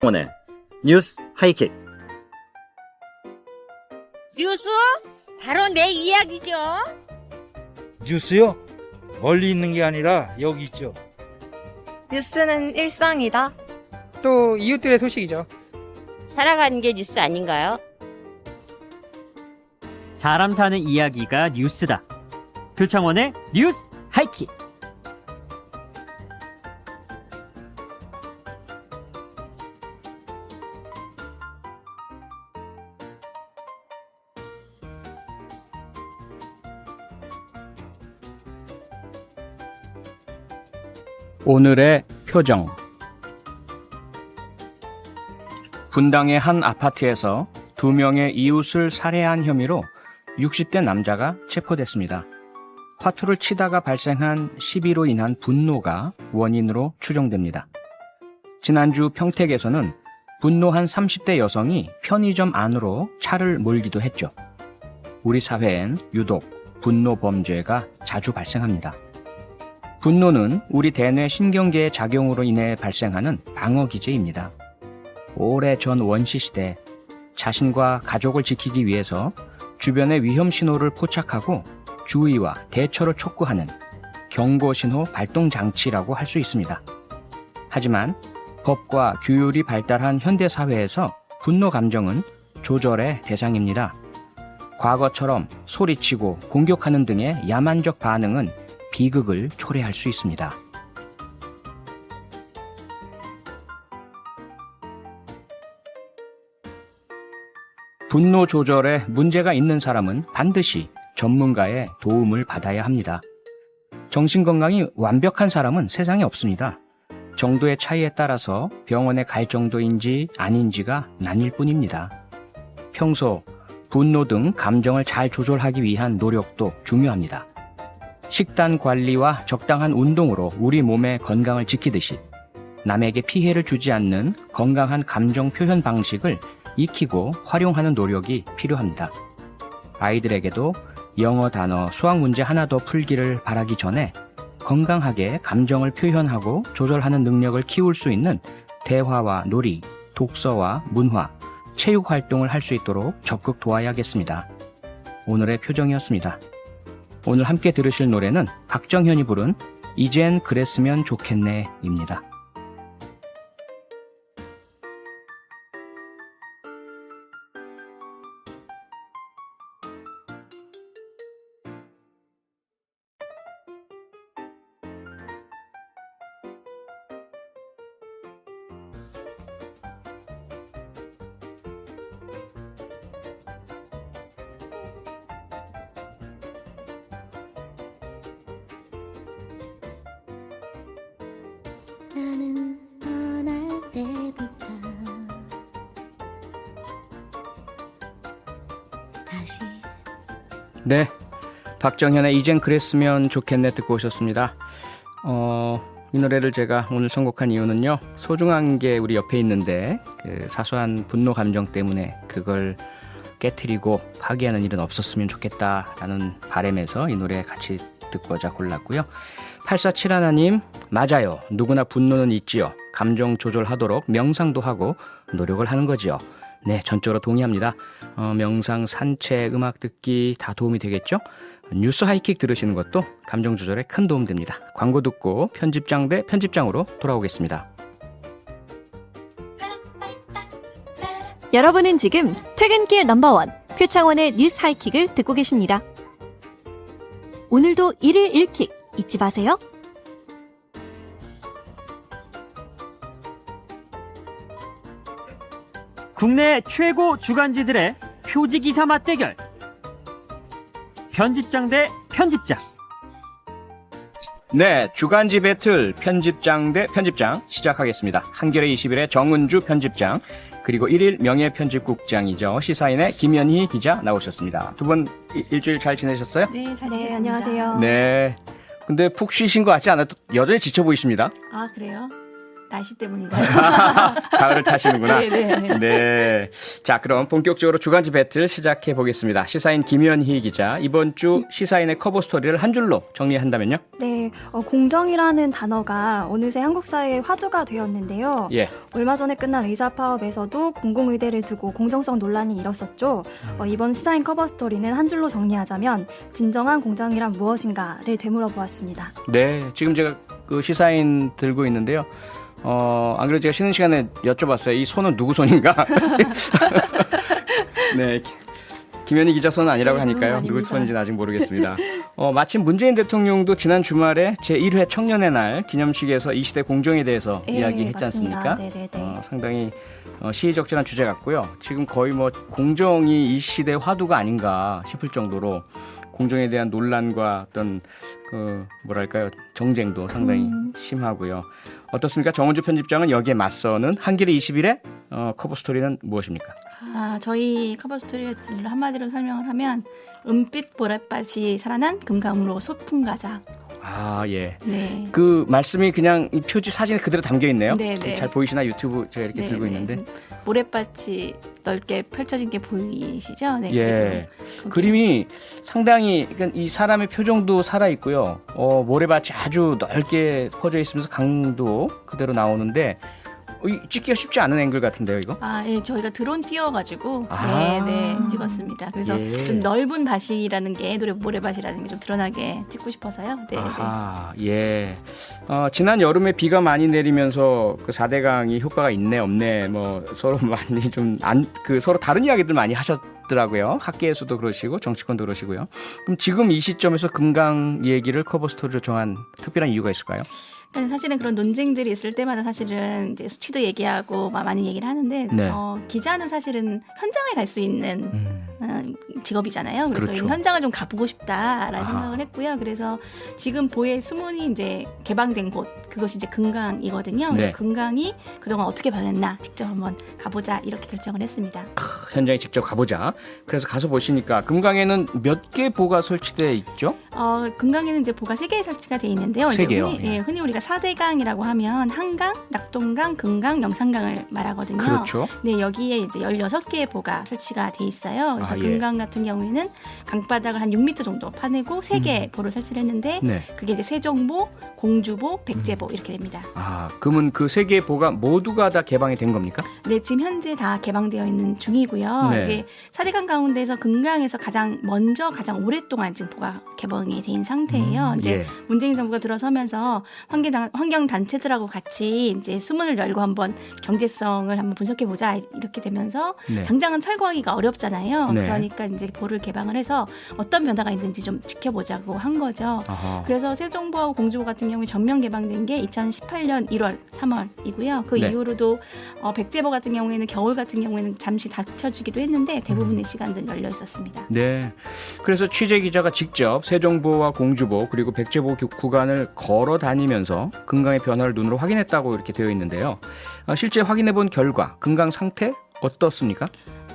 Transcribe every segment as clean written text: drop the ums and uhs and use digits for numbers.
오늘 뉴스 하이킥. 뉴스? 바로 내 이야기죠. 뉴스요? 멀리 있는 게 아니라 여기 있죠. 뉴스는 일상이다. 또 이웃들의 소식이죠. 살아가는 게 뉴스 아닌가요? 사람 사는 이야기가 뉴스다. 표창원의 뉴스 하이킥. 오늘의 표정. 분당의 한 아파트에서 2명의 이웃을 살해한 혐의로 60대 남자가 체포됐습니다. 화투를 치다가 발생한 시비로 인한 분노가 원인으로 추정됩니다. 지난주 평택에서는 분노한 30대 여성이 편의점 안으로 차를 몰기도 했죠. 우리 사회엔 유독 분노 범죄가 자주 발생합니다. 분노는 우리 대뇌 신경계의 작용으로 인해 발생하는 방어 기제입니다. 오래전 원시시대 자신과 가족을 지키기 위해서 주변의 위험 신호를 포착하고 주의와 대처를 촉구하는 경고신호 발동 장치라고 할 수 있습니다. 하지만 법과 규율이 발달한 현대사회에서 분노 감정은 조절의 대상입니다. 과거처럼 소리치고 공격하는 등의 야만적 반응은 비극을 초래할 수 있습니다. 분노 조절에 문제가 있는 사람은 반드시 전문가의 도움을 받아야 합니다. 정신건강이 완벽한 사람은 세상에 없습니다. 정도의 차이에 따라서 병원에 갈 정도인지 아닌지가 나뉠 뿐입니다. 평소 분노 등 감정을 잘 조절하기 위한 노력도 중요합니다. 식단 관리와 적당한 운동으로 우리 몸의 건강을 지키듯이 남에게 피해를 주지 않는 건강한 감정 표현 방식을 익히고 활용하는 노력이 필요합니다. 아이들에게도 영어 단어, 수학 문제 하나 더 풀기를 바라기 전에 건강하게 감정을 표현하고 조절하는 능력을 키울 수 있는 대화와 놀이, 독서와 문화, 체육 활동을 할 수 있도록 적극 도와야겠습니다. 오늘의 표정이었습니다. 오늘 함께 들으실 노래는 박정현이 부른 이젠 그랬으면 좋겠네입니다. 나는 떠날 때부터 다시 네, 박정현의 이젠 그랬으면 좋겠네 듣고 오셨습니다. 이 노래를 제가 오늘 선곡한 이유는요, 소중한 게 우리 옆에 있는데 그 사소한 분노 감정 때문에 그걸 깨트리고 파괴하는 일은 없었으면 좋겠다라는 바람에서 이 노래 같이 듣고자 골랐고요. 8471님, 맞아요. 누구나 분노는 있지요. 감정 조절하도록 명상도 하고 노력을 하는 거지요. 네, 전적으로 동의합니다. 명상, 산책, 음악 듣기 다 도움이 되겠죠? 뉴스 하이킥 들으시는 것도 감정 조절에 큰 도움 됩니다. 광고 듣고 편집장 대 편집장으로 돌아오겠습니다. 여러분은 지금 퇴근길 넘버원 표창원의 뉴스 하이킥을 듣고 계십니다. 오늘도 일일 1킥 잊지 마세요. 국내 최고 주간지들의 표지기사 맞대결. 편집장 대 편집장. 네, 주간지 배틀 편집장 대 편집장 시작하겠습니다. 한겨레 21의 정은주 편집장, 그리고 1일 명예편집국장이죠. 시사인의 김연희 기자 나오셨습니다. 두 분 일주일 잘 지내셨어요? 네, 안녕하세요. 네. 근데 푹 쉬신 것 같지 않아도 여전히 지쳐 보이십니다. 아, 그래요? 날씨 때문인가요? 가을을 타시는구나. 네네. 네. 자, 그럼 본격적으로 주간지 배틀 시작해 보겠습니다. 시사인 김현희 기자, 이번 주 시사인의 커버 스토리를 한 줄로 정리한다면요? 네, 공정이라는 단어가 어느새 한국 사회의 화두가 되었는데요. 예. 얼마 전에 끝난 의사 파업에서도 공공의대를 두고 공정성 논란이 일었었죠. 이번 시사인 커버 스토리는 한 줄로 정리하자면 진정한 공정이란 무엇인가를 되물어 보았습니다. 네, 지금 제가 그 시사인 들고 있는데요. 안 그래도 제가 쉬는 시간에 여쭤봤어요. 이 손은 누구 손인가? 네. 김현희 기자 손은 아니라고 네, 하니까요. 손은 누구 아닙니다. 손인지는 아직 모르겠습니다. 마침 문재인 대통령도 지난 주말에 제1회 청년의 날 기념식에서 이 시대 공정에 대해서 네, 이야기했지 맞습니다. 않습니까? 네네네. 상당히 시의적절한 주제 같고요. 지금 거의 뭐 공정이 이 시대의 화두가 아닌가 싶을 정도로 공정에 대한 논란과 어떤 그 뭐랄까요, 정쟁도 상당히 심하고요. 어떻습니까? 정은주 편집장은 여기에 맞서는 한겨레 21의 커버 스토리는 무엇입니까? 저희 커버 스토리를 한마디로 설명을 하면 은빛 보랏밭이 살아난 금강으로 소풍가자. 아, 예. 네. 그 말씀이 그냥 이 표지 사진에 그대로 담겨 있네요. 네네. 잘 보이시나? 유튜브 제가 이렇게 들고 있는데. 모래밭이 넓게 펼쳐진 게 보이시죠? 네. 예. 그리고 그림이 상당히 그러니까 이 사람의 표정도 살아 있고요. 모래밭이 아주 넓게 퍼져 있으면서 강도 그대로 나오는데 찍기가 쉽지 않은 앵글 같은데요, 이거? 예, 저희가 드론 띄워가지고 아. 네, 찍었습니다. 그래서 예. 좀 넓은 밭이라는 게 모래밭이라는 게 좀 드러나게 찍고 싶어서요. 네. 아하, 예. 지난 여름에 비가 많이 내리면서 그 4대강이 효과가 있네, 없네, 뭐 서로 많이 서로 다른 이야기들 많이 하셨더라고요. 학계에서도 그러시고 정치권도 그러시고요. 그럼 지금 이 시점에서 금강 얘기를 커버 스토리로 정한 특별한 이유가 있을까요? 그러니까 사실은 그런 논쟁들이 있을 때마다 사실은 이제 수치도 얘기하고 많이 얘기를 하는데 네. 기자는 사실은 현장에 갈 수 있는 직업이잖아요. 그래서 그렇죠. 이 현장을 좀 가보고 싶다라는 아하. 생각을 했고요. 그래서 지금 보의 수문이 이제 개방된 곳 그것이 이제 금강이거든요. 그래서 네. 금강이 그동안 어떻게 변했나 직접 한번 가보자 이렇게 결정을 했습니다. 현장에 직접 가보자. 그래서 가서 보시니까 금강에는 몇 개 보가 설치되어 있죠? 금강에는 이제 보가 3개 설치가 돼 있는데요. 세 이제 개요? 흔히 우리가 4대강이라고 하면 한강, 낙동강, 금강, 영산강을 말하거든요. 그렇죠. 네, 여기에 이제 16개의 보가 설치가 돼 있어요. 그래서 예. 금강 같은 경우에는 강바닥을 한 6m 정도 파내고 3개 보를 설치를 했는데 네. 그게 이제 세종보, 공주보, 백제보 이렇게 됩니다. 그러면 그 세 개의 보가 모두가 다 개방이 된 겁니까? 네, 지금 현재 다 개방되어 있는 중이고요. 네. 이제 4대강 가운데서 금강에서 가장 오랫동안 지금 보가 개방이 된 상태예요. 이제 예. 문재인 정부가 들어서면서 환경 단체들하고 같이 이제 수문을 열고 한번 경제성을 한번 분석해 보자 이렇게 되면서 네. 당장은 철거하기가 어렵잖아요. 네. 그러니까 이제 보를 개방을 해서 어떤 변화가 있는지 좀 지켜보자고 한 거죠. 아하. 그래서 세종보하고 공주보 같은 경우에 전면 개방된 게 2018년 1월, 3월이고요. 그 네. 이후로도 백제보 같은 경우에는 겨울 같은 경우에는 잠시 닫혀지기도 했는데 대부분의 시간들 열려 있었습니다. 네. 그래서 취재 기자가 직접 세종보와 공주보 그리고 백제보 구간을 걸어 다니면서 금강의 변화를 눈으로 확인했다고 이렇게 되어 있는데요. 실제 확인해 본 결과 금강 상태 어떻습니까?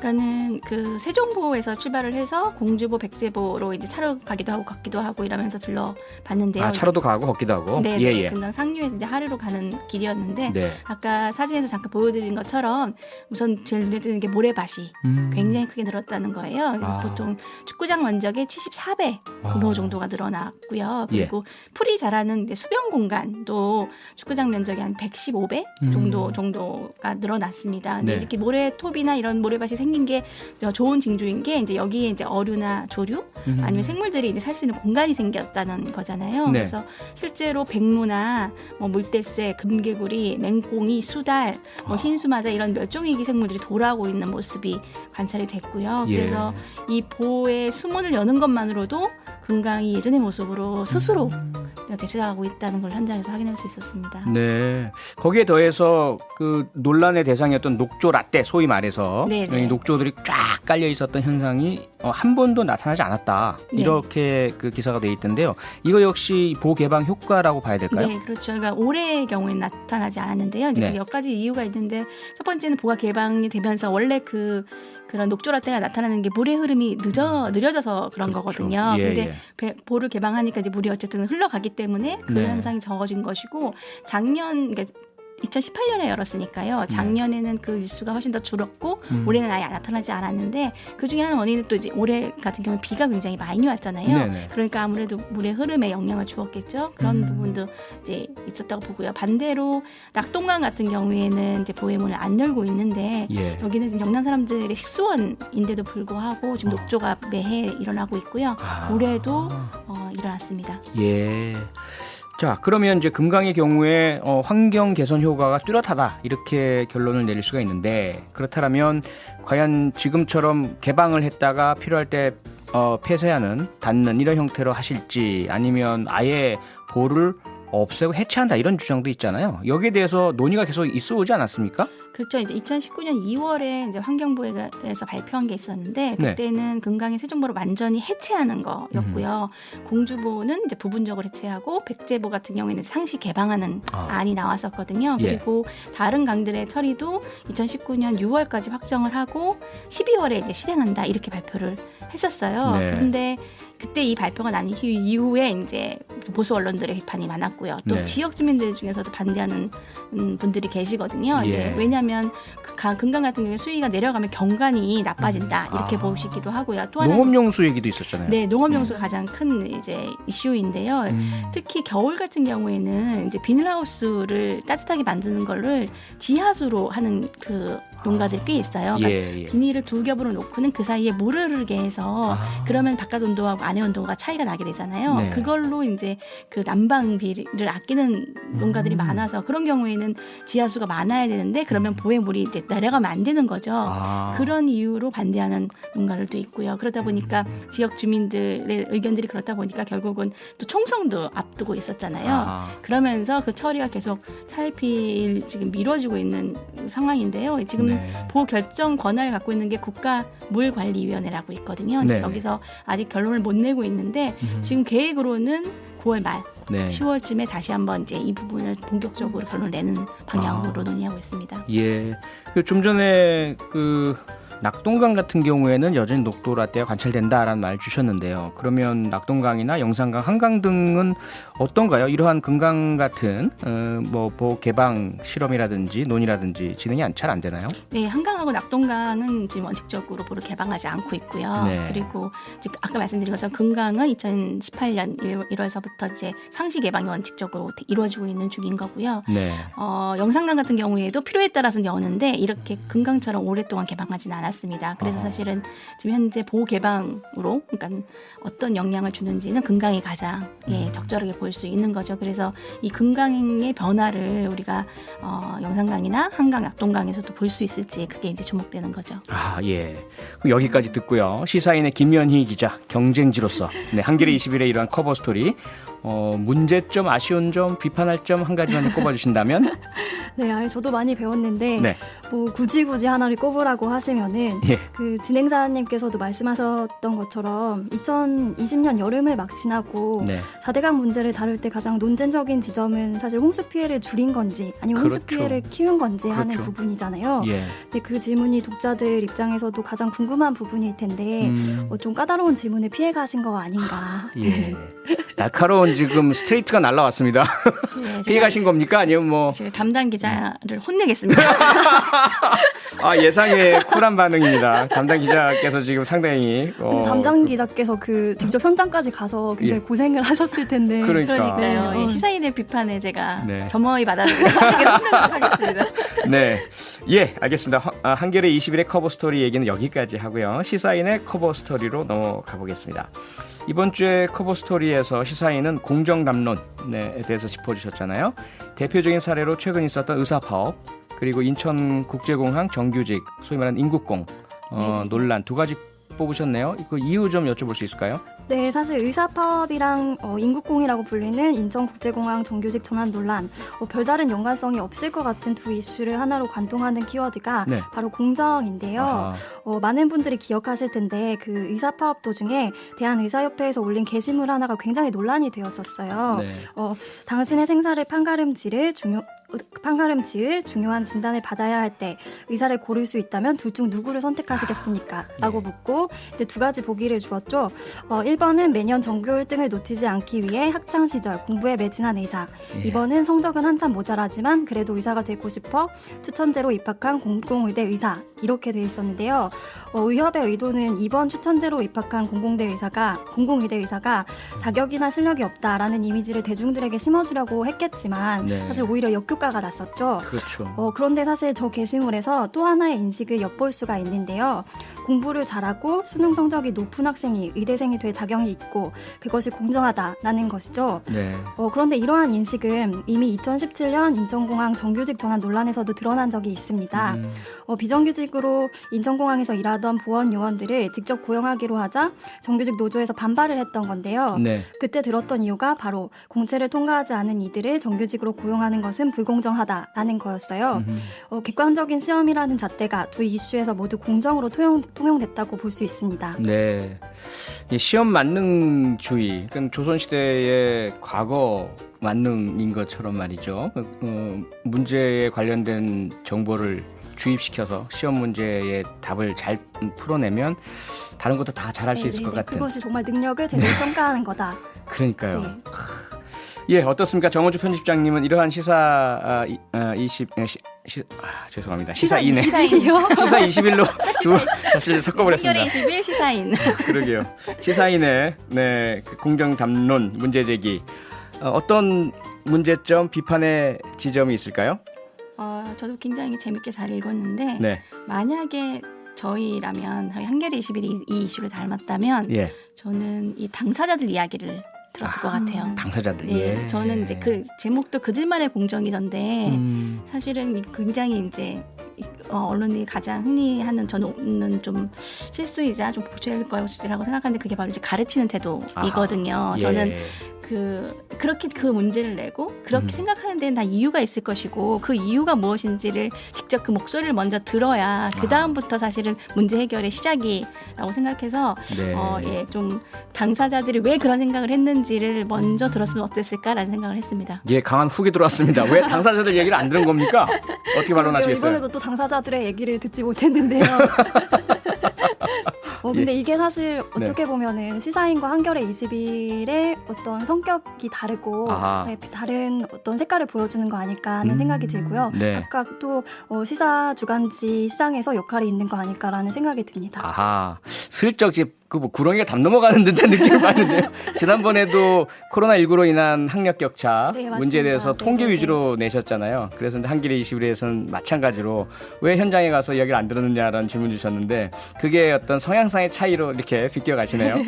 그러니까는 그 세종보에서 출발을 해서 공주보, 백제보로 이제 차로 가기도 하고 걷기도 하고 이러면서 둘러봤는데요. 차로도 가고 걷기도 하고. 네, 예. 금강 상류에서 이제 하류로 가는 길이었는데 네. 아까 사진에서 잠깐 보여드린 것처럼 우선 제일 눈에 띄는 게 모래밭이 굉장히 크게 늘었다는 거예요. 아. 보통 축구장 면적의 74배 규모 정도가 늘어났고요. 예. 그리고 풀이 자라는 이제 수변 공간도 축구장 면적이 한 115배 정도가 늘어났습니다. 근데 네. 이렇게 모래톱이나 이런 모래밭이 생긴 게 좋은 징조인 게 이제 여기에 이제 어류나 조류 아니면 생물들이 이제 살 수 있는 공간이 생겼다는 거잖아요. 네. 그래서 실제로 백로나 물대새, 금개구리, 맹꽁이, 수달, 흰수마자 이런 멸종위기 생물들이 돌아오고 있는 모습이 관찰이 됐고요. 예. 그래서 이 보의 수문을 여는 것만으로도 금강이 예전의 모습으로 스스로 되찾아가고 있다는 걸 현장에서 확인할 수 있었습니다. 네. 거기에 더해서 그 논란의 대상이었던 녹조 라떼 소위 말해서 네네. 이 녹조들이 쫙 깔려 있었던 현상이 한 번도 나타나지 않았다. 네. 이렇게 그 기사가 돼 있던데요. 이거 역시 보 개방 효과라고 봐야 될까요? 네, 그렇죠. 그러니까 올해의 경우에는 나타나지 않았는데요. 이제 네. 몇 가지 이유가 있는데 첫 번째는 보가 개방이 되면서 원래 그런 녹조라떼가 나타나는 게 물의 흐름이 느려져서 그런 그렇죠. 거거든요. 예, 근데 보를 개방하니까 이제 물이 어쨌든 흘러가기 때문에 그 네. 현상이 적어진 것이고 작년 그러니까 2018년에 열었으니까요. 작년에는 그 일수가 훨씬 더 줄었고 올해는 아예 나타나지 않았는데 그 중에 한 원인은 또 이제 올해 같은 경우는 비가 굉장히 많이 왔잖아요. 네네. 그러니까 아무래도 물의 흐름에 영향을 주었겠죠. 그런 부분도 이제 있었다고 보고요. 반대로 낙동강 같은 경우에는 이제 보혜문을 안 열고 있는데 예. 여기는 지금 영남 사람들의 식수원인데도 불구하고 지금 녹조가 매해 일어나고 있고요. 올해도 일어났습니다. 예. 자, 그러면 이제 금강의 경우에 환경 개선 효과가 뚜렷하다 이렇게 결론을 내릴 수가 있는데 그렇다면 과연 지금처럼 개방을 했다가 필요할 때 폐쇄하는 닫는 이런 형태로 하실지 아니면 아예 보를 없애고 해체한다 이런 주장도 있잖아요. 여기에 대해서 논의가 계속 있어 오지 않았습니까? 그렇죠. 이제 2019년 2월에 이제 환경부에서 발표한 게 있었는데 네. 그때는 금강의 세종보를 완전히 해체하는 거였고요. 공주보는 이제 부분적으로 해체하고 백제보 같은 경우에는 상시 개방하는 안이 나왔었거든요. 예. 그리고 다른 강들의 처리도 2019년 6월까지 확정을 하고 12월에 이제 실행한다 이렇게 발표를 했었어요. 네. 그런데 그때 이 발표가 난 이후에 이제 보수 언론들의 비판이 많았고요. 또 네. 지역 주민들 중에서도 반대하는 분들이 계시거든요. 예. 이제 왜냐하면 금강 같은 경우에 수위가 내려가면 경관이 나빠진다 이렇게 보시기도 하고요. 또 하나 농업용수 얘기도 있었잖아요. 네, 농업용수가 가장 큰 이제 이슈인데요. 특히 겨울 같은 경우에는 이제 비닐하우스를 따뜻하게 만드는 거를 지하수로 하는 그 농가들이 꽤 있어요. 그러니까 예. 비닐을 두 겹으로 놓고는 그 사이에 물을 흐르게 해서 그러면 바깥 온도하고 안에 온도가 차이가 나게 되잖아요. 네. 그걸로 이제 그 난방비를 아끼는 농가들이 많아서 그런 경우에는 지하수가 많아야 되는데 그러면 보혜물이 이제 내려가면 안 되는 거죠. 그런 이유로 반대하는 농가들도 있고요. 그러다 보니까 지역 주민들의 의견들이 그렇다 보니까 결국은 또 총선도 앞두고 있었잖아요. 그러면서 그 처리가 계속 차일피일 지금 미뤄지고 있는 상황인데요. 지금 보호 결정 권한을 갖고 있는 게 국가물관리위원회라고 있거든요. 네. 여기서 아직 결론을 못 내고 있는데 지금 계획으로는 9월 말, 10월쯤에 다시 한번 이제 이 부분을 본격적으로 결론을 내는 방향으로 논의하고 있습니다. 예. 좀 전에 그 낙동강 같은 경우에는 여전히 녹도 라떼가 관찰된다라는 말 주셨는데요. 그러면 낙동강이나 영산강, 한강 등은 어떤가요? 이러한 금강 같은 보호 개방 실험이라든지 논의라든지 진행이 잘 안 되나요? 네, 한강하고 낙동강은 지금 원칙적으로 보를 개방하지 않고 있고요. 네. 그리고 지금 아까 말씀드린 것처럼 금강은 2018년 1월서부터 이제 상시 개방이 원칙적으로 이루어지고 있는 중인 거고요. 네. 영산강 같은 경우에도 필요에 따라서는 여는데 이렇게 금강처럼 오랫동안 개방하지는 않았습니다. 그래서 사실은 지금 현재 보호 개방으로 그러니까 어떤 영향을 주는지는 금강이 가장 적절하게 보일 수 있는 거죠. 그래서 이 금강의 변화를 우리가 영산강이나 한강, 낙동강에서도 볼 수 있을지 그게 이제 주목되는 거죠. 예. 그럼 여기까지 듣고요. 시사인의 김연희 기자, 경쟁지로서 한겨레 21의 이러한 커버 스토리 문제점, 아쉬운 점, 비판할 점 한 가지만 꼽아주신다면? 네, 저도 많이 배웠는데 네. 뭐 굳이 하나를 꼽으라고 하시면은 그 진행자님께서도 말씀하셨던 것처럼 2020년 여름을 막 지나고 4대강 문제를 다룰 때 가장 논쟁적인 지점은 사실 홍수 피해를 줄인 건지 아니면 홍수 피해를 키운 건지 하는 부분이잖아요. 근데 그 질문이 독자들 입장에서도 가장 궁금한 부분일 텐데 좀 까다로운 질문을 피해 가신 거 아닌가. 날카로운 지금 스트레이트가 날라왔습니다. 피해 가신 겁니까? 아니면 뭐 담당 기자를 혼내겠습니다. 예상의 쿨한 반응입니다. 담당 기자께서 지금 상당히 담당 기자께서 그 직접 현장까지 가서 굉장히 고생을 하셨을 텐데. 그러니까요. 시사인의 비판에 제가 겸허히 받아들이고 혼내도록 하겠습니다. 네, 알겠습니다. 한겨레 21의 커버 스토리 얘기는 여기까지 하고요. 시사인의 커버 스토리로 넘어가 보겠습니다. 이번 주에 커버 스토리에서 시사인은 공정담론에 대해서 짚어주셨잖아요. 대표적인 사례로 최근 있었던 의사파업 그리고 인천국제공항 정규직 소위 말하는 인국공 논란 두 가지 뽑으셨네요. 그 이유 좀 여쭤볼 수 있을까요? 네, 사실 의사파업이랑 인국공이라고 불리는 인천국제공항 정규직 전환 논란 별다른 연관성이 없을 것 같은 두 이슈를 하나로 관통하는 키워드가 바로 공정인데요. 많은 분들이 기억하실 텐데 그 의사파업 도중에 대한의사협회에서 올린 게시물 하나가 굉장히 논란이 되었었어요. 당신의 생사를 판가름지을 중요한 진단을 받아야 할 때 의사를 고를 수 있다면 둘 중 누구를 선택하시겠습니까? 라고 묻고 이제 두 가지 보기를 주었죠. 1번은 매년 전교 1등을 놓치지 않기 위해 학창 시절 공부에 매진한 의사. 2번은 성적은 한참 모자라지만 그래도 의사가 되고 싶어 추천제로 입학한 공공의대 의사. 이렇게 돼 있었는데요. 의협의 의도는 2번 추천제로 입학한 공공의대 의사가 자격이나 실력이 없다라는 이미지를 대중들에게 심어주려고 했겠지만 사실 오히려 역효과가 났었죠. 그렇죠. 그런데 사실 저 게시물에서 또 하나의 인식을 엿볼 수가 있는데요. 공부를 잘하고 수능 성적이 높은 학생이 의대생이 될 자격이 있고 그것이 공정하다라는 것이죠. 그런데 이러한 인식은 이미 2017년 인천공항 정규직 전환 논란에서도 드러난 적이 있습니다. 비정규직으로 인천공항에서 일하던 보안 요원들을 직접 고용하기로 하자 정규직 노조에서 반발을 했던 건데요. 그때 들었던 이유가 바로 공채를 통과하지 않은 이들을 정규직으로 고용하는 것은 불공정하다라는 거였어요. 객관적인 시험이라는 잣대가 두 이슈에서 모두 공정으로 통용됐다고 볼 수 있습니다. 네, 이 시험 만능주의, 그러니까 조선시대의 과거 만능인 것처럼 말이죠. 문제에 관련된 정보를 주입시켜서 시험 문제의 답을 잘 풀어내면 다른 것도 다 잘할 수 있을 것 같은. 그것이 정말 능력을 제대로 평가하는 거다. 그러니까요. 예, 어떻습니까? 정원주 편집장님은 이러한 시사 죄송합니다. 시사인에 시사 21로 두 잡지를 섞어버렸습니다. 한겨레 21 시사인. 그러게요. 시사인의 그 공정 담론 문제 제기. 어떤 문제점 비판의 지점이 있을까요? 저도 굉장히 재밌게 잘 읽었는데 만약에 저희라면 한겨레 21이 이 이슈를 닮았다면 저는 이 당사자들 이야기를 들었을 것 같아요. 당사자들. 저는 이제 그 제목도 그들만의 공정이던데 사실은 굉장히 이제 언론이 가장 흔히 하는 저는 좀 실수이자 좀 고쳐야 될 것이라고 생각하는데 그게 바로 이제 가르치는 태도이거든요. 저는 그렇게 그 문제를 내고 그렇게 생각하는 데는 다 이유가 있을 것이고 그 이유가 무엇인지를 직접 그 목소리를 먼저 들어야 그 다음부터 사실은 문제 해결의 시작이라고 생각해서 좀 당사자들이 왜 그런 생각을 했는지를 먼저 들었으면 어땠을까라는 생각을 했습니다. 강한 훅이 들어왔습니다. 왜 당사자들 얘기를 안 들은 겁니까? 어떻게 반론하시겠어요? 이번에도 또 당사자들의 얘기를 듣지 못했는데요. 근데 이게 사실 어떻게 보면은 시사인과 한겨레 21의 어떤 성격이 다르고 다른 어떤 색깔을 보여주는 거 아닐까 하는 생각이 들고요. 각각 또 시사 주간지 시장에서 역할이 있는 거 아닐까라는 생각이 듭니다. 슬쩍 뭐 구렁이가 담 넘어가는 듯한 느낌을 받는데요. 지난번에도 코로나19로 인한 학력 격차 문제에 대해서 통계 위주로 내셨잖아요. 그래서 한겨레 21에서는 마찬가지로 왜 현장에 가서 이야기를 안 들었느냐라는 질문 주셨는데 그게 어떤 성향상의 차이로 이렇게 비껴가시네요.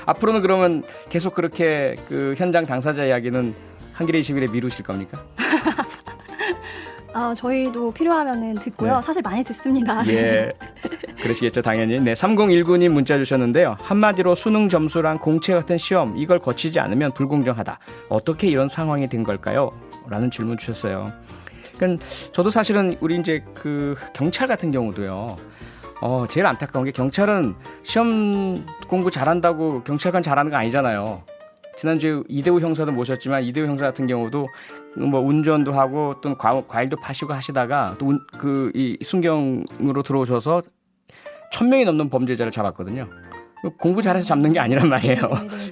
앞으로는 그러면 계속 그렇게 그 현장 당사자 이야기는 한겨레 21에 미루실 겁니까? 저희도 필요하면은 듣고요. 사실 많이 듣습니다. 그러시겠죠, 당연히. 3019님 문자 주셨는데요. 한마디로 수능 점수랑 공채 같은 시험 이걸 거치지 않으면 불공정하다. 어떻게 이런 상황이 된 걸까요? 라는 질문 주셨어요. 그러니까 저도 사실은 우리 이제 그 경찰 같은 경우도요. 제일 안타까운 게 경찰은 시험 공부 잘한다고 경찰관 잘하는 거 아니잖아요. 지난주에 이대호 형사도 모셨지만 이대호 형사 같은 경우도 뭐 운전도 하고 또 과일도 파시고 하시다가 또 이 순경으로 들어오셔서 1000명이 넘는 범죄자를 잡았거든요. 공부 잘해서 잡는 게 아니란 말이에요.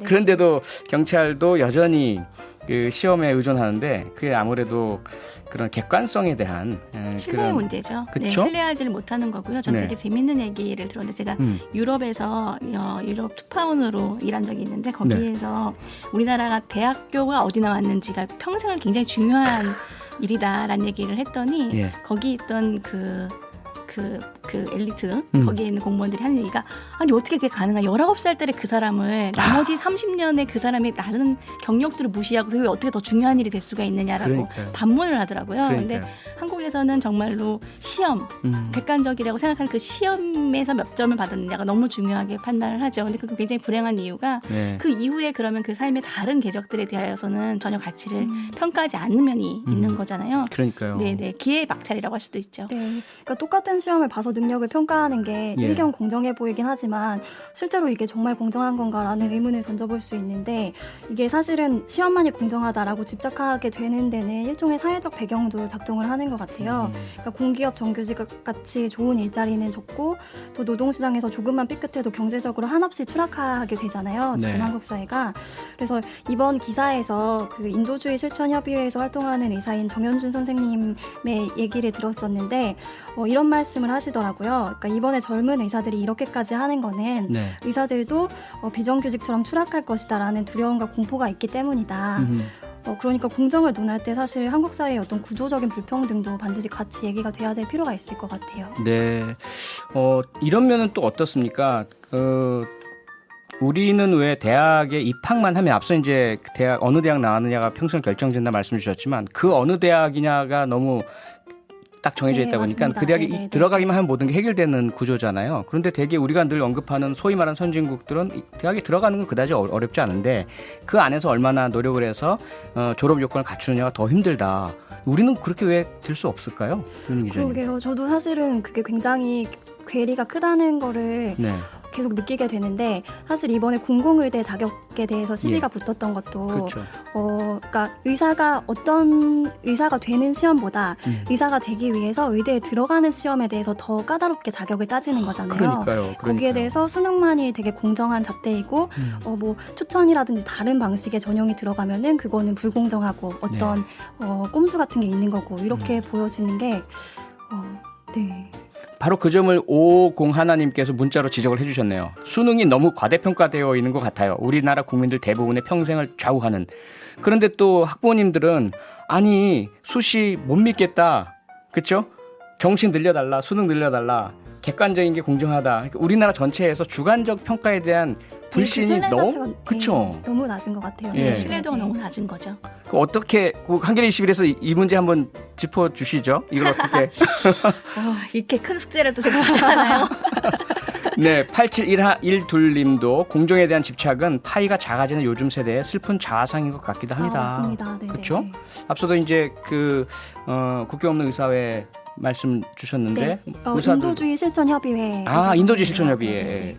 그런데도 경찰도 여전히 그 시험에 의존하는데 그게 아무래도 그런 객관성에 대한 신뢰의 문제죠. 신뢰하지를 못하는 거고요. 전 되게 재밌는 얘기를 들었는데 제가 유럽에서 유럽 특파원으로 일한 적이 있는데 거기에서 우리나라가 대학교가 어디 나왔는지가 평생을 굉장히 중요한 일이다라는 얘기를 했더니 거기 있던 그 엘리트 거기에 있는 공무원들이 하는 얘기가 아니 어떻게 그게 가능하 19살 때 그 사람을 나머지 30년에 그 사람의 다른 경력들을 무시하고 그게 어떻게 더 중요한 일이 될 수가 있느냐라고 반문을 하더라고요. 그런데 한국에서는 정말로 시험 객관적이라고 생각하는 그 시험에서 몇 점을 받았느냐가 너무 중요하게 판단을 하죠. 근데 그게 굉장히 불행한 이유가 그 이후에 그러면 그 삶의 다른 궤적들에 대하여서는 전혀 가치를 평가하지 않는 면이 있는 거잖아요. 그러니까요. 기회의 박탈이라고 할 수도 있죠. 그러니까 똑같은 시험을 봐서 능력을 평가하는 게 예. 일견 공정해 보이긴 하지만 실제로 이게 정말 공정한 건가라는 의문을 던져볼 수 있는데 이게 사실은 시험만이 공정하다라고 집착하게 되는 데는 일종의 사회적 배경도 작동을 하는 것 같아요. 그러니까 공기업 정규직 같이 좋은 일자리는 적고 또 노동시장에서 조금만 삐끗해도 경제적으로 한없이 추락하게 되잖아요. 지금 네. 한국 사회가. 그래서 이번 기사에서 그 인도주의 실천협의회에서 활동하는 의사인 정현준 선생님의 얘기를 들었었는데 이런 말씀을 하시더라고요. 그러니까 이번에 젊은 의사들이 이렇게까지 하는 거는 네. 의사들도 비정규직처럼 추락할 것이다라는 두려움과 공포가 있기 때문이다. 그러니까 공정을 논할 때 사실 한국 사회의 어떤 구조적인 불평등도 반드시 같이 얘기가 돼야 될 필요가 있을 것 같아요. 네. 이런 면은 또 어떻습니까? 우리는 왜 대학에 입학만 하면 앞서 이제 대학 어느 대학 나왔느냐가 평생 결정된다 말씀 주셨지만 그 어느 대학이냐가 너무 딱 정해져 있다 보니까 맞습니다. 그 대학에 네네. 들어가기만 하면 모든 게 해결되는 구조잖아요. 그런데 대개 우리가 늘 언급하는 소위 말하는 선진국들은 대학에 들어가는 건 그다지 어렵지 않은데 그 안에서 얼마나 노력을 해서 졸업 요건을 갖추느냐가 더 힘들다. 우리는 그렇게 왜 될 수 없을까요? 그러게요. 저도 사실은 그게 굉장히 괴리가 크다는 거를 네. 계속 느끼게 되는데 사실 이번에 공공의대 자격에 대해서 시비가 붙었던 것도 그렇죠. 그러니까 어떤 의사가 되는 시험보다 의사가 되기 위해서 의대에 들어가는 시험에 대해서 더 까다롭게 자격을 따지는 거잖아요. 그러니까요. 거기에 대해서 수능만이 되게 공정한 잣대이고 뭐 추천이라든지 다른 방식의 전형이 들어가면은 그거는 불공정하고 어떤 꼼수 같은 게 있는 거고 이렇게 보여지는 게 네. 바로 그 점을 501님께서 문자로 지적을 해주셨네요. 수능이 너무 과대평가되어 있는 것 같아요. 우리나라 국민들 대부분의 평생을 좌우하는. 그런데 또 학부모님들은 아니 수시 못 믿겠다. 그렇죠? 정시 늘려달라. 수능 늘려달라. 객관적인 게 공정하다. 그러니까 우리나라 전체에서 주관적 평가에 대한 불신이 너무 그렇죠. 너무 낮은 것 같아요. 예. 신뢰도가 너무 낮은 거죠. 어떻게 한겨레 21에서 이 문제 한번 짚어주시죠. 이걸 어떻게 이렇게 큰 숙제를 또 제가 받아나요? 네, 8712님도 공정에 대한 집착은 파이가 작아지는 요즘 세대의 슬픈 자아상인 것 같기도 합니다. 맞습니다. 그렇죠? 앞서도 이제 국경 없는 의사회 말씀 주셨는데 인도주의 실천협의회. 인도주의 실천협의회.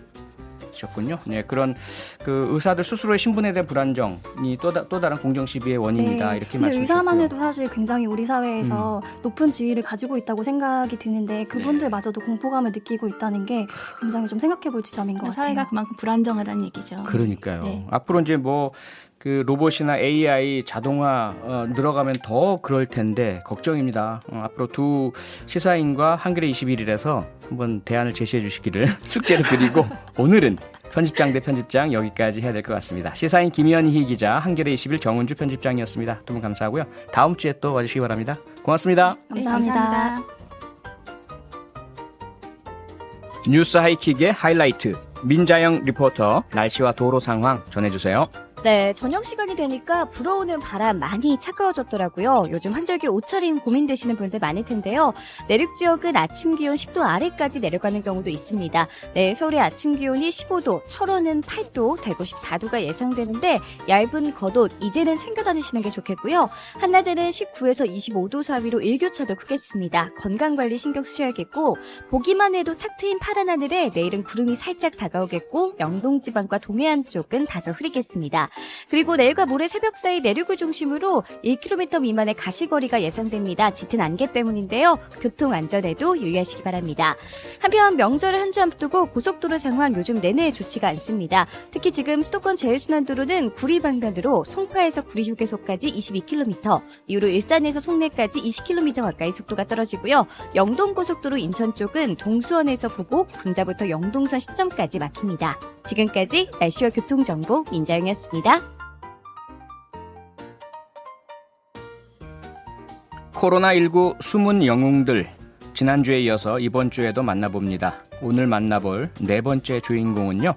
셨군요. 네, 그런 그 의사들 스스로의 신분에 대한 불안정이 또 다른 공정 시비의 원인이다. 네. 이렇게 근데 말씀하셨고요. 의사만 해도 사실 굉장히 우리 사회에서 높은 지위를 가지고 있다고 생각이 드는데 그분들마저도 공포감을 느끼고 있다는 게 굉장히 좀 생각해볼 지점인 것 같아요. 사회가 그만큼 불안정하다는 얘기죠. 그러니까요. 네. 앞으로 이제 그 로봇이나 AI 자동화 늘어가면 더 그럴 텐데 걱정입니다. 앞으로 두 시사인과 한겨레 21일에서 한번 대안을 제시해 주시기를 숙제를 드리고 오늘은 편집장 대 편집장 여기까지 해야 될 것 같습니다. 시사인 김현희 기자, 한겨레 21 정은주 편집장이었습니다. 두 분 감사하고요. 다음 주에 또 와주시기 바랍니다. 고맙습니다. 감사합니다. 네, 감사합니다. 뉴스 하이킥의 하이라이트 민자영 리포터 날씨와 도로 상황 전해주세요. 네, 저녁 시간이 되니까 불어오는 바람 많이 차가워졌더라고요. 요즘 한절기 옷차림 고민되시는 분들 많을 텐데요. 내륙 지역은 아침 기온 10도 아래까지 내려가는 경우도 있습니다. 네, 서울의 아침 기온이 15도, 철원은 8도, 대구 14도가 예상되는데 얇은 겉옷 이제는 챙겨 다니시는 게 좋겠고요. 한낮에는 19에서 25도 사이로 일교차도 크겠습니다. 건강관리 신경 쓰셔야겠고 보기만 해도 탁 트인 파란 하늘에 내일은 구름이 살짝 다가오겠고 영동지방과 동해안 쪽은 다소 흐리겠습니다. 그리고 내일과 모레 새벽 사이 내륙을 중심으로 1km 미만의 가시거리가 예상됩니다. 짙은 안개 때문인데요. 교통안전에도 유의하시기 바랍니다. 한편 명절을 한 주 앞두고 고속도로 상황 요즘 내내 좋지가 않습니다. 특히 지금 수도권 제일순환도로는 구리 방면으로 송파에서 구리 휴게소까지 22km, 이후로 일산에서 송내까지 20km 가까이 속도가 떨어지고요. 영동고속도로 인천 쪽은 동수원에서 부곡, 군자부터 영동선 시점까지 막힙니다. 지금까지 날씨와 교통정보 민자영이었습니다. 코로나19 숨은 영웅들 지난주에 이어서 이번 주에도 만나봅니다. 오늘 만나볼 네 번째 주인공은요.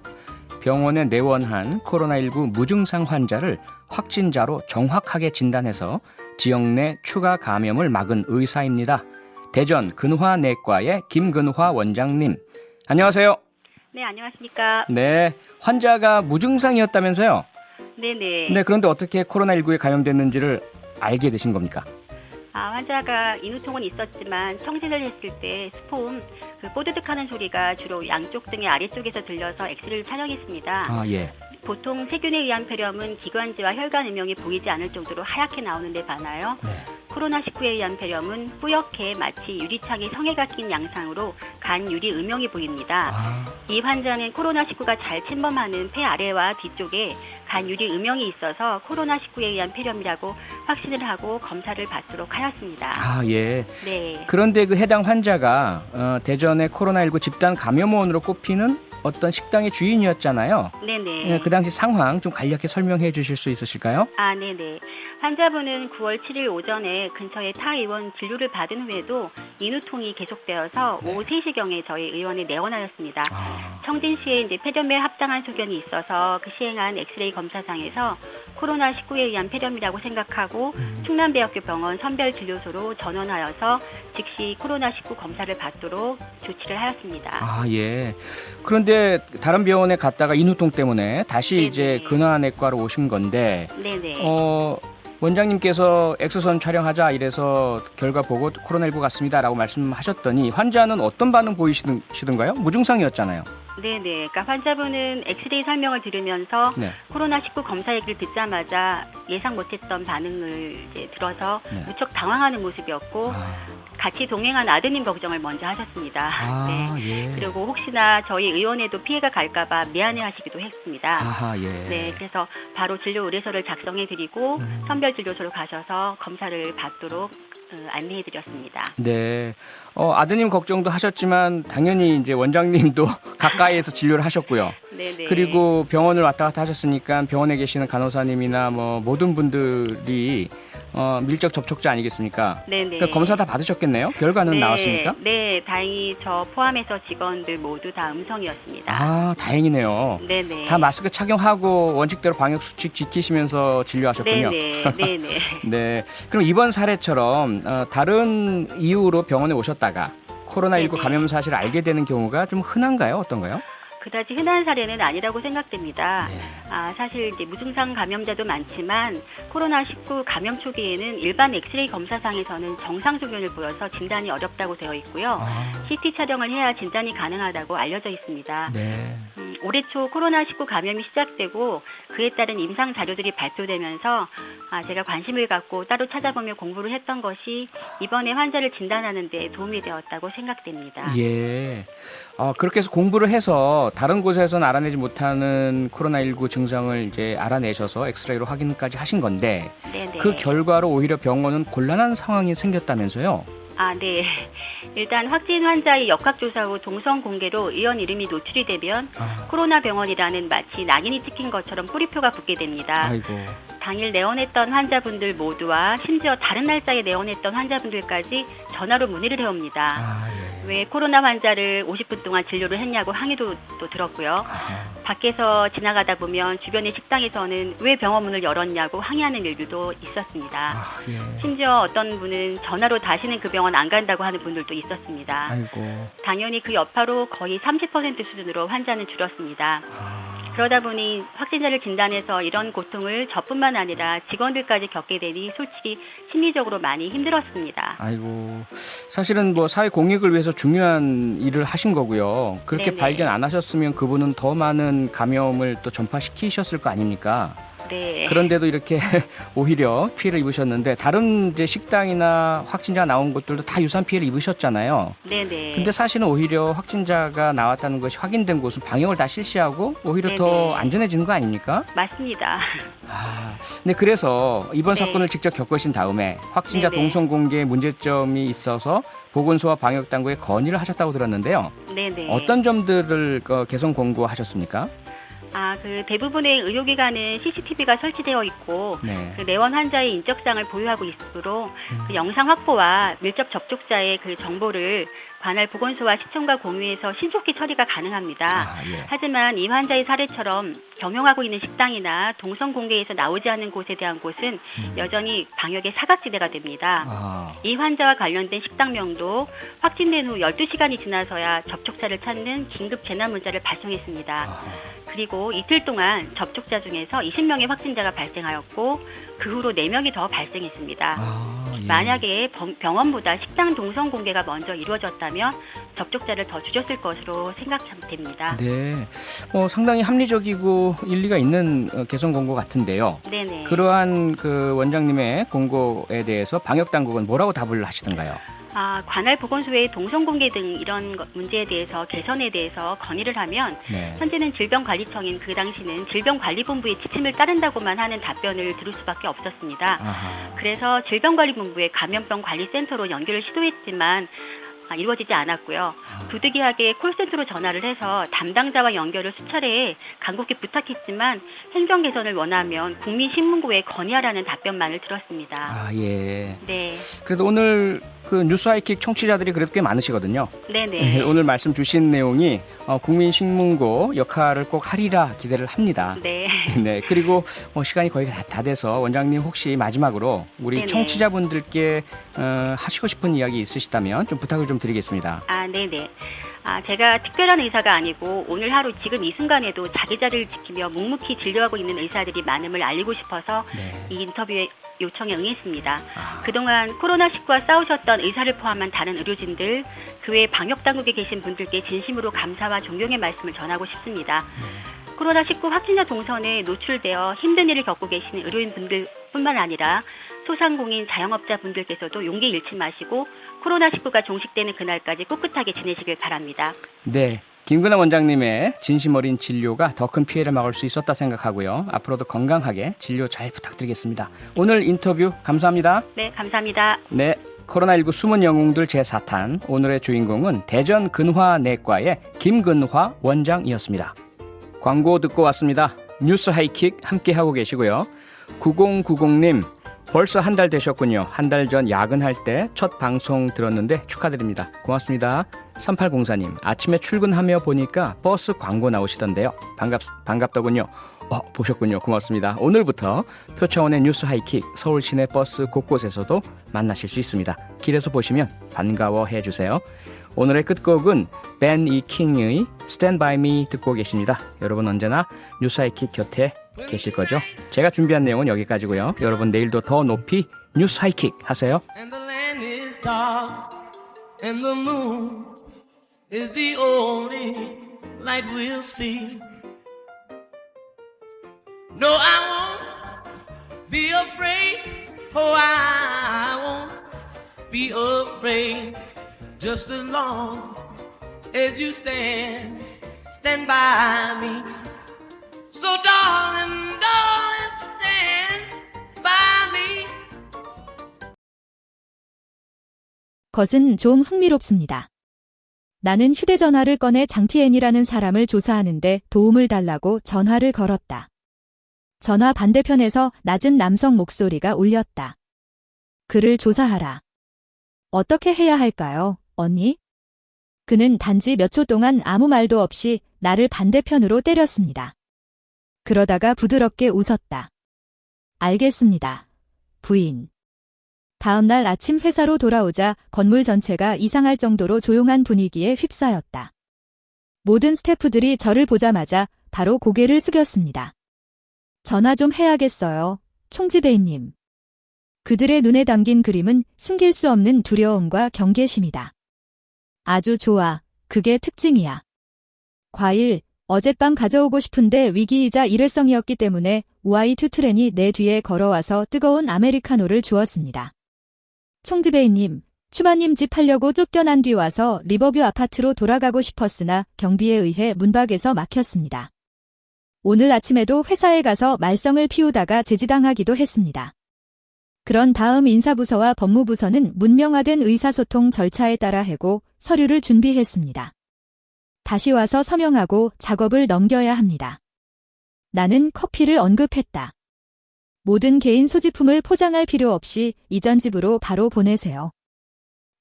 병원에 내원한 코로나19 무증상 환자를 확진자로 정확하게 진단해서 지역 내 추가 감염을 막은 의사입니다. 대전 근화내과의 김근화 원장님. 안녕하세요. 네, 안녕하십니까. 네, 환자가 무증상이었다면서요? 네네. 네, 그런데 어떻게 코로나19에 감염됐는지를 알게 되신 겁니까? 환자가 인후통은 있었지만 청진을 했을 때 스폼, 뽀드득하는 소리가 주로 양쪽 등의 아래쪽에서 들려서 엑스레이를 촬영했습니다. 예. 보통 세균에 의한 폐렴은 기관지와 혈관 음영이 보이지 않을 정도로 하얗게 나오는 데 반하여 코로나19에 의한 폐렴은 뿌옇게 마치 유리창에 성에가 낀 양상으로 간 유리 음영이 보입니다. 이 환자는 코로나19가 잘 침범하는 폐 아래와 뒤쪽에 간 유리 음영이 있어서 코로나19에 의한 폐렴이라고 확신을 하고 검사를 받도록 하였습니다. 예. 네. 그런데 그 해당 환자가 대전의 코로나19 집단 감염원으로 꼽히는 어떤 식당의 주인이었잖아요. 네네. 그 당시 상황 좀 간략히 설명해 주실 수 있으실까요? 네네. 환자분은 9월 7일 오전에 근처의 타 의원 진료를 받은 후에도 인후통이 계속되어서 오후 3시경에 저희 의원에 내원하였습니다. 청진시에 이제 폐렴에 합당한 소견이 있어서 그 시행한 엑스레이 검사상에서 코로나19에 의한 폐렴이라고 생각하고 충남대학교 병원 선별진료소로 전원하여서 즉시 코로나19 검사를 받도록 조치를 하였습니다. 예. 그런데 다른 병원에 갔다가 인후통 때문에 다시 네네. 이제 근화내과로 오신 건데 네네. 원장님께서 엑소선 촬영하자 이래서 결과 보고 코로나19 같습니다라고 말씀하셨더니 환자는 어떤 반응 보이시던가요? 무증상이었잖아요. 네네. 그러니까 환자분은 엑스레이 설명을 들으면서 코로나19 검사 얘기를 듣자마자 예상 못했던 반응을 이제 들어서 무척 당황하는 모습이었고 같이 동행한 아드님 걱정을 먼저 하셨습니다. 네. 그리고 혹시나 저희 의원에도 피해가 갈까봐 미안해하시기도 했습니다. 네, 그래서 바로 진료 의뢰서를 작성해드리고 선별진료소로 가셔서 검사를 받도록 안내해드렸습니다. 네. 아드님 걱정도 하셨지만 당연히 이제 원장님도 가까이에서 진료를 하셨고요. 네네. 그리고 병원을 왔다 갔다 하셨으니까 병원에 계시는 간호사님이나 뭐 모든 분들이 밀접 접촉자 아니겠습니까? 네네. 그러니까 검사 다 받으셨겠네요? 결과는 나왔습니까? 네, 다행히 저 포함해서 직원들 모두 다 음성이었습니다. 다행이네요. 네네. 다 마스크 착용하고 원칙대로 방역 수칙 지키시면서 진료하셨군요. 네네. 네. 그럼 이번 사례처럼 다른 이유로 병원에 오셨다가 코로나19 감염 사실을 알게 되는 경우가 좀 흔한가요? 어떤가요? 그다지 흔한 사례는 아니라고 생각됩니다. 사실 이제 무증상 감염자도 많지만 코로나19 감염 초기에는 일반 엑스레이 검사상에서는 정상 소견을 보여서 진단이 어렵다고 되어 있고요. CT 촬영을 해야 진단이 가능하다고 알려져 있습니다. 올해 초 코로나19 감염이 시작되고 그에 따른 임상 자료들이 발표되면서 제가 관심을 갖고 따로 찾아보며 공부를 했던 것이 이번에 환자를 진단하는 데 도움이 되었다고 생각됩니다. 예. 그렇게 해서 공부를 해서 다른 곳에서는 알아내지 못하는 코로나19 증상을 이제 알아내셔서 엑스레이로 확인까지 하신 건데 네네. 그 결과로 오히려 병원은 곤란한 상황이 생겼다면서요? 네. 일단 확진 환자의 역학조사 후 동선 공개로 의원 이름이 노출이 되면 코로나 병원이라는 마치 낙인이 찍힌 것처럼 뿌리표가 붙게 됩니다. 아이고. 당일 내원했던 환자분들 모두와 심지어 다른 날짜에 내원했던 환자분들까지 전화로 문의를 해옵니다. 왜 코로나 환자를 50분 동안 진료를 했냐고 항의도 또 들었고요. 밖에서 지나가다 보면 주변의 식당에서는 왜 병원 문을 열었냐고 항의하는 일들도 있었습니다. 심지어 어떤 분은 전화로 다시는 그 병원 안 간다고 하는 분들도 있었습니다. 당연히 그 여파로 거의 30% 수준으로 환자는 줄었습니다. 그러다 보니 확진자를 진단해서 이런 고통을 저뿐만 아니라 직원들까지 겪게 되니 솔직히 심리적으로 많이 힘들었습니다. 아이고, 사실은 뭐 사회 공익을 위해서 중요한 일을 하신 거고요. 그렇게 네네. 발견 안 하셨으면 그분은 더 많은 감염을 또 전파시키셨을 거 아닙니까? 네. 그런데도 이렇게 오히려 피해를 입으셨는데 다른 이제 식당이나 확진자 나온 곳들도 다 유사한 피해를 입으셨잖아요. 네네. 근데 사실은 오히려 확진자가 나왔다는 것이 확인된 곳은 방역을 다 실시하고 오히려 네네. 더 안전해지는 거 아닙니까? 맞습니다. 네, 그래서 이번 사건을 직접 겪으신 다음에 확진자 네네. 동선 공개에 문제점이 있어서 보건소와 방역당국에 건의를 하셨다고 들었는데요. 네네. 어떤 점들을 개선 권고하셨습니까? 그 대부분의 의료기관은 CCTV가 설치되어 있고 그 내원 환자의 인적사항을 보유하고 있으므로 그 영상 확보와 밀접 접촉자의 그 정보를 관할 보건소와 시청과 공유해서 신속히 처리가 가능합니다. 하지만 이 환자의 사례처럼 경영하고 있는 식당이나 동선 공개에서 나오지 않는 곳에 대한 곳은 여전히 방역의 사각지대가 됩니다. 이 환자와 관련된 식당명도 확진된 후 12시간이 지나서야 접촉자를 찾는 긴급 재난 문자를 발송했습니다. 그리고 이틀 동안 접촉자 중에서 20명의 확진자가 발생하였고 그 후로 4명이 더 발생했습니다. 만약에 병원보다 식당 동선 공개가 먼저 이루어졌다면 접촉자를 더 줄였을 것으로 생각됩니다. 네, 상당히 합리적이고 일리가 있는 개선 공고 같은데요. 네네. 그러한 그 원장님의 공고에 대해서 방역 당국은 뭐라고 답을 하시던가요? 관할 보건소의 동선 공개 등 이런 문제에 대해서 개선에 대해서 건의를 하면 현재는 질병관리청인 그 당시는 질병관리본부의 지침을 따른다고만 하는 답변을 들을 수밖에 없었습니다. 그래서 질병관리본부의 감염병관리센터로 연결을 시도했지만 이루어지지 않았고요. 부득이하게 콜센터로 전화를 해서 담당자와 연결을 수차례 간곡히 부탁했지만 행정 개선을 원하면 국민신문고에 건의하라는 답변만을 들었습니다. 예. 네. 그래도 오늘 그 뉴스 하이킥 청취자들이 그래도 꽤 많으시거든요. 네네. 오늘 말씀 주신 내용이 국민신문고 역할을 꼭 하리라 기대를 합니다. 네. 네. 그리고 시간이 거의 다 돼서 원장님 혹시 마지막으로 우리 네네. 청취자분들께 하시고 싶은 이야기 있으시다면 좀 부탁을 좀 드리겠습니다. 네네. 제가 특별한 의사가 아니고 오늘 하루 지금 이 순간에도 자기 자리를 지키며 묵묵히 진료하고 있는 의사들이 많음을 알리고 싶어서 이 인터뷰에 요청에 응했습니다. 그동안 코로나19와 싸우셨던 의사를 포함한 다른 의료진들, 그 외 방역당국에 계신 분들께 진심으로 감사와 존경의 말씀을 전하고 싶습니다. 코로나19 확진자 동선에 노출되어 힘든 일을 겪고 계시는 의료인분들뿐만 아니라 소상공인 자영업자분들께서도 용기 잃지 마시고 코로나19가 종식되는 그날까지 꿋꿋하게 지내시길 바랍니다. 네. 김근아 원장님의 진심 어린 진료가 더 큰 피해를 막을 수 있었다 생각하고요. 앞으로도 건강하게 진료 잘 부탁드리겠습니다. 오늘 인터뷰 감사합니다. 네, 감사합니다. 네. 코로나19 숨은 영웅들 제4탄 오늘의 주인공은 대전 근화내과의 김근화 원장이었습니다. 광고 듣고 왔습니다. 뉴스 하이킥 함께하고 계시고요. 9090님 벌써 한 달 되셨군요. 한 달 전 야근할 때 첫 방송 들었는데 축하드립니다. 고맙습니다. 3804님 아침에 출근하며 보니까 버스 광고 나오시던데요. 반갑더군요. 보셨군요. 고맙습니다. 오늘부터 표창원의 뉴스 하이킥 서울 시내 버스 곳곳에서도 만나실 수 있습니다. 길에서 보시면 반가워해 주세요. 오늘의 끝곡은 벤 이 킹의 Stand By Me 듣고 계십니다. 여러분 언제나 뉴스 하이킥 곁에 계실 거죠? 제가 준비한 내용은 여기까지고요. 여러분 내일도 더 높이 뉴스 하이킥 하세요. And the land is dark and the moon is the only light we'll see. No, I won't be afraid. Oh, I won't be afraid. Just as long as you stand by me. So darling, stand by me. 것은 좀 흥미롭습니다. 나는 휴대전화를 꺼내 장티엔이라는 사람을 조사하는데 도움을 달라고 전화를 걸었다. 전화 반대편에서 낮은 남성 목소리가 울렸다. 그를 조사하라. 어떻게 해야 할까요, 언니? 그는 단지 몇 초 동안 아무 말도 없이 나를 반대편으로 때렸습니다. 그러다가 부드럽게 웃었다. 알겠습니다, 부인. 다음 날 아침 회사로 돌아오자 건물 전체가 이상할 정도로 조용한 분위기에 휩싸였다. 모든 스태프들이 저를 보자마자 바로 고개를 숙였습니다. 전화 좀 해야겠어요, 총지배인님. 그들의 눈에 담긴 그림은 숨길 수 없는 두려움과 경계심이다. 아주 좋아, 그게 특징이야. 과일, 어젯밤 가져오고 싶은데 위기이자 일회성이었기 때문에 우아이 튜트렌이 내 뒤에 걸어와서 뜨거운 아메리카노를 주었습니다. 총지배인님, 추바님 집 하려고 쫓겨난 뒤 와서 리버뷰 아파트로 돌아가고 싶었으나 경비에 의해 문 밖에서 막혔습니다. 오늘 아침에도 회사에 가서 말썽을 피우다가 제지당하기도 했습니다. 그런 다음 인사부서와 법무부서는 문명화된 의사소통 절차에 따라 해고 서류를 준비했습니다. 다시 와서 서명하고 작업을 넘겨야 합니다. 나는 커피를 언급했다. 모든 개인 소지품을 포장할 필요 없이 이전 집으로 바로 보내세요.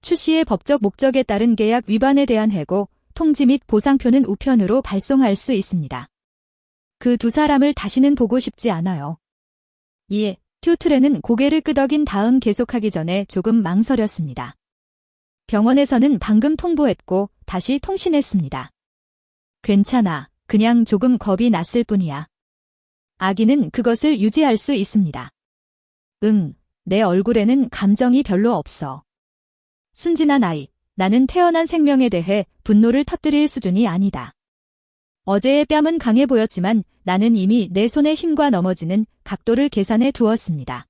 추 씨의 법적 목적에 따른 계약 위반에 대한 해고, 통지 및 보상표는 우편으로 발송할 수 있습니다. 그 두 사람을 다시는 보고 싶지 않아요. 예, 튜트렌은 고개를 끄덕인 다음 계속하기 전에 조금 망설였습니다. 병원에서는 방금 통보했고 다시 통신했습니다. 괜찮아, 그냥 조금 겁이 났을 뿐이야. 아기는 그것을 유지할 수 있습니다. 응, 내 얼굴에는 감정이 별로 없어. 순진한 아이, 나는 태어난 생명에 대해 분노를 터뜨릴 수준이 아니다. 어제의 뺨은 강해 보였지만 나는 이미 내 손의 힘과 넘어지는 각도를 계산해 두었습니다.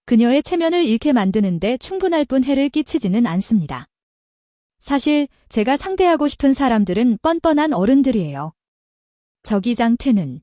그녀의 체면을 잃게 만드는데 충분할 뿐 해를 끼치지는 않습니다. 사실 제가 상대하고 싶은 사람들은 뻔뻔한 어른들이에요. 저기장태는